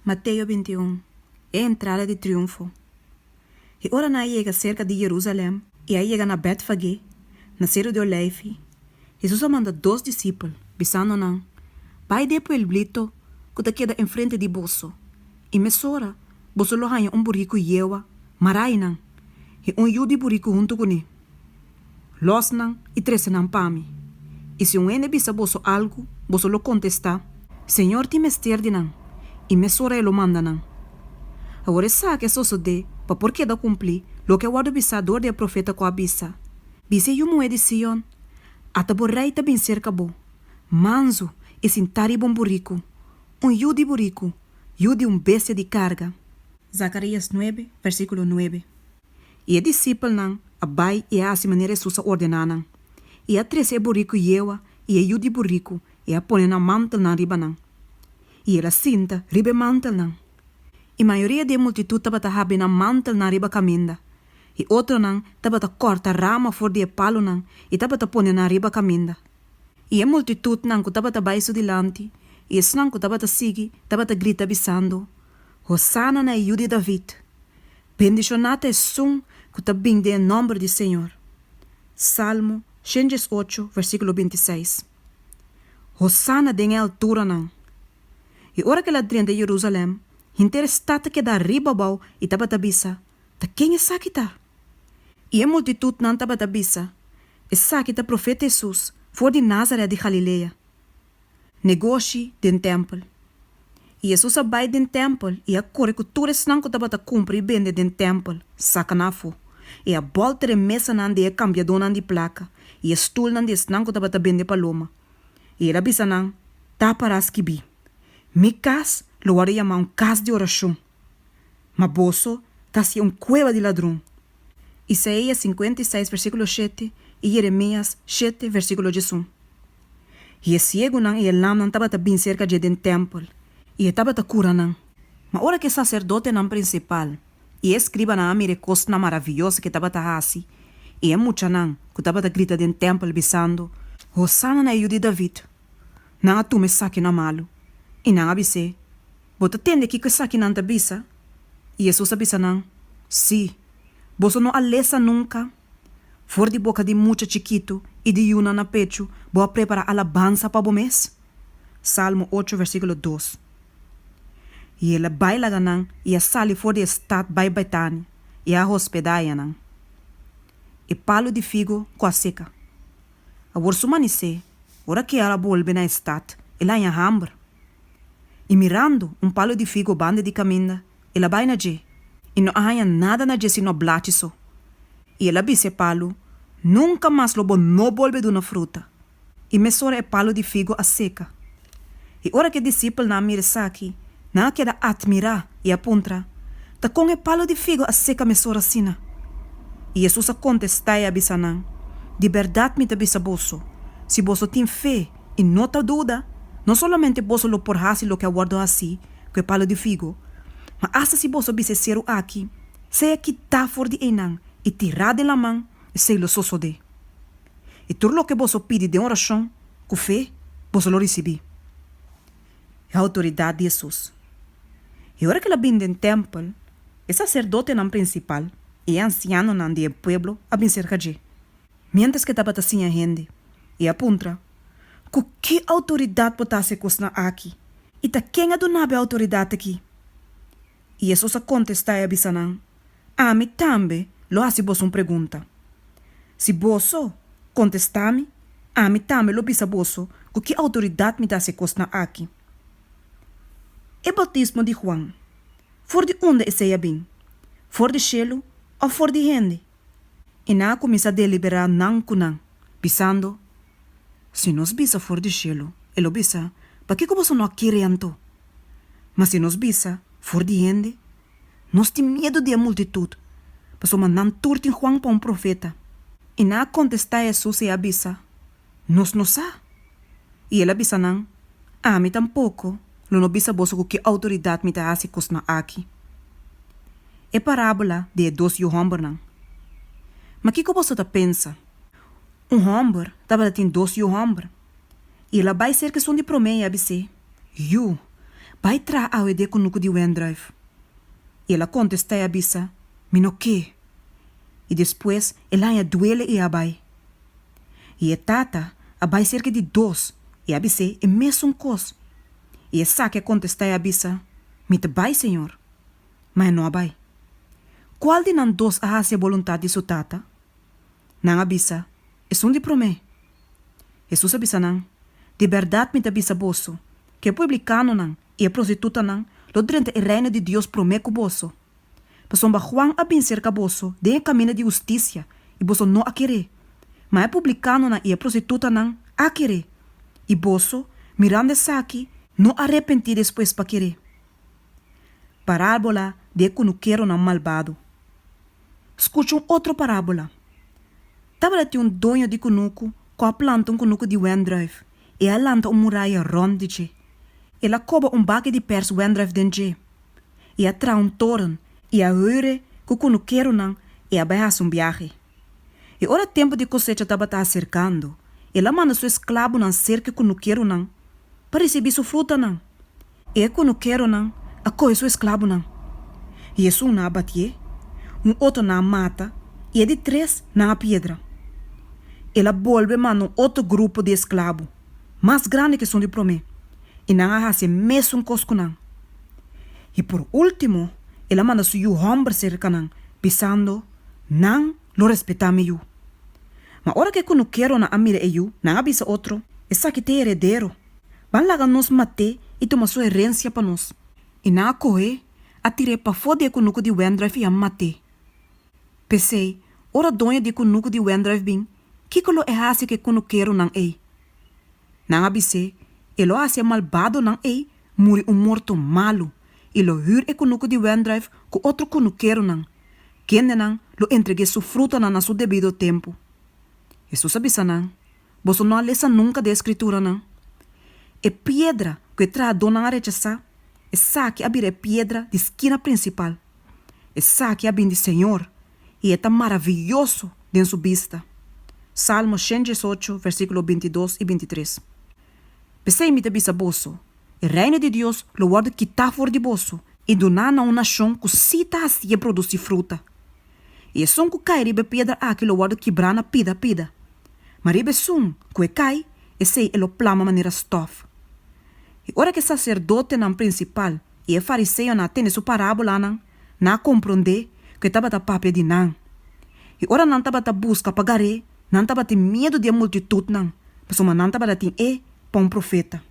Mateo 21. É a entrada de triunfo. E ora na chega cerca de Jerusalém, e aí chega na Betfagé, na Cerro de Olive. Jesus manda 2 discípulos, bisando não. Vai de pueblito, que te queda em frente de bolso. E mesora, bolso lo hanha burrico yewa, marai não. E yudi burrico junto com ele. Los não e 13 não pami. E se ene bisa bolso algo, bolso lo contesta, Senhor ti mester di não. E mesora lo manda não. Agora sabe que só de, para porque da cumprir, lo que o abisador de profeta com a bisa. Bise yumu de Sion, ata borrei ta bem cerca bo. Manzo, e sintari bom burrico. Yudi burrico, yudi bestia de carga. Zacarias 9, versículo 9. E a discípulo não, a bai e a maneira Jesus ordenar não. E a 13 burrico yewa, e a yudi burrico, e a põe na mantel na riba não. E ela cinta, riba mantel não. E maioria da multitud estava a na mantel na riba caminda. E outro não estava a corta rama for de palo não e estava a pôr na riba caminda. E a multitud não que estava a baixo delante e esse não que estava a seguir estava a grita bisando. Hosanna na Iude David. Bendicionata é som que está bem de nome do Senhor. Salmo 108, versículo 26. Hosanna de altura não. E ora que ela dentro de Jerusalém, interessata que da riba bau e taba tabisa, ta quem é sakita? E a multitud não taba tabisa, e sakita profeta Jesus, for de Nazaré de Galileia. Negoci den templo. E Jesus abai den templo, e a corre que todos não que taba ta cumprir bem den templo, sacanafo. E a volta de mesa não de cambiador não de placa, e a stool não de não que taba ta bem de paloma. E ela bisa não, ta paras que bi. Mi cas lo haría llamar casa de oração. Mas bolso está se cueva de ladrão. Isaías 56, versículo 7 e Jeremias 7, versículo 11. E o ciego não e o lam não estava bem cerca de den templo. E estava cura não. Mas ora que o sacerdote não principal e escriba na amire costa maravilhosa que estava assim. E é muita não que estava grita den templo bisando. Hosanna na Iude David. Não a tu me saque na malo. E não abise. Bota tende que saque não te bisa. E Jesus abisa não. Sim. Boso não alessa nunca. For de boca de mucha chiquito e de yuna na pecho, boa prepara alabanza para o mês. Salmo 8, versículo 2. E ela baila ganang e a sali for de estado by Betânia e a hospedaia não. E palo de figo com a seca. A worsumanice, ora que ela volve na estado, ela em hambre. E mirando palo de figo bande de caminda, ela vai na je. E não há nada na je sino blatiso. E ela bise palo, nunca mais lobo não volve de uma fruta. E mesora é palo de figo a seca. E ora que discípulo na mira aqui, não queda admirar e apontar, tá com é palo de figo a seca mesora sina. E Jesus a contestar e abisanan, de verdade me te bisa bolso, se bolso tem fé e não tá dúvida, não somente bolso lo porhasi lo que aguardo assim, que é palo de figo, mas hasta se bolso bise zero aqui, seja que tá for de enang, e tirar de la mão, e sei lo sosode. E tudo lo que bolso pide de oração, com fé, bolso lo recebi. É a autoridade de Jesus. E ora que ela vem do templo, o sacerdote não principal e anciano não do pueblo a bem cerca de. Mientras que estava assim a gente, e apunta, com que autoridade botasse coisa aqui? E tá quem adonabe a autoridade aqui? E Jesus a contestar e abisanan, a mim também lo hace vos uma pergunta. Se vosso contestar-me, a mim também lo bisa vosso, com que autoridade me dá se coisa aqui? E batismo de Juan, for de onde é bem? For de cielo ou for de gente? E na começa a deliberar não com não, pensando, se nós bisa for de cielo, ele bisa, para que você não querendo? Mas se nós bisa for de gente, nós temos medo de a multitud, para mandar turtin Juan para profeta. E na contestar Jesus e abisa, nós não sa. E ele abisa não, a mim tampouco. Lo no bisa boso com que autoridade me dá se cosna aqui. É parábola de 2 homens não. Mas que você tá pensa? Homem estava tem 2 homens. E ela vai ser que são de promeia abc. vai tra ao de kunuku di wendrive. E ela contesta e abisa, mino que? E depois ela ia duele e abai. E a tata abai cerca de 2 e abise e mesmo cos. E a saque contesta e abisa, mita bai, senhor. Mas não abai. Qual de nan 2 a hace vontade de sua tata? Não abisa, é de promê. Jesus abisa não, de verdade me abisa bosso, que publicano não e a prostituta não, lo drente e reino de Deus promê com bosso. Pasomba Juan abin cerca bosso, de caminho de justiça, e bosso não a querer. Mas a publicano não e a prostituta não a querer. E bosso, mirando aqui, não arrepentir depois para querer. Parábola de cunuqueiro não malvado. Escute outra parábola. Tava tinha dono de cunuco, com a planta cunuco de wendrive, e a lanta muralha rondice. Ela coba baque de pers wendrive dentro. E a tra toren, e a ure, que o cunuqueiro não, e a barras viagem. E ora tempo de cosecha estava acercando, ela manda seu escravo não cerca cunuqueiro não, para receber sua fruta não. E a cunuqueiro não, a coi seu escravo não. E isso não abatia, outro não mata, e de 3 na pedra. Ela volve manda outro grupo de escravos, mais grande que são de promê, e não hace mesmo cosco não. E por último, ela manda seu homem cerca não, pensando, não lo respeitame eu. Mas ora que não quero na amire eu, não avisa outro, essa que tem herdeiro, van laga nos mate e toma sua herência para nós. E não corre, atire para fora cunuco de wendrive e a mate. Pensei, ora donha de cunuco de wendrive bem, que colo é hace que cunuqueiro não é. Não avise, ele hace malvado não é, muri morto malo, e lo hur e cunuco de wendrive com outro cunuqueiro não. Quem não lo entregue sua fruta na seu devido tempo. Jesus avisa não, você não lê nunca da escritura não. E pedra que traz dona a rechazar, essa que abrir pedra de esquina principal. Essa que abrir de Senhor, e é tão maravilhoso de sua vista. Salmo 118, versículo 22 e 23. Pensei me te bisa bosso, o reino de Deus lo guarda quitar fora de bosso, e donar na uma nação que cita assim produzir fruta. E som que cai ribe pedra aqui lo guarda quebrar na pida. Mas ribe som que cai, e sei ele plama maneira stof. E ora que sacerdote não principal e o fariseu não tem sua parábola não compreende que estava a papel de não. E ora não estava a busca pagaré, não estava a ter medo de multitud não, mas não estava a ter para um profeta.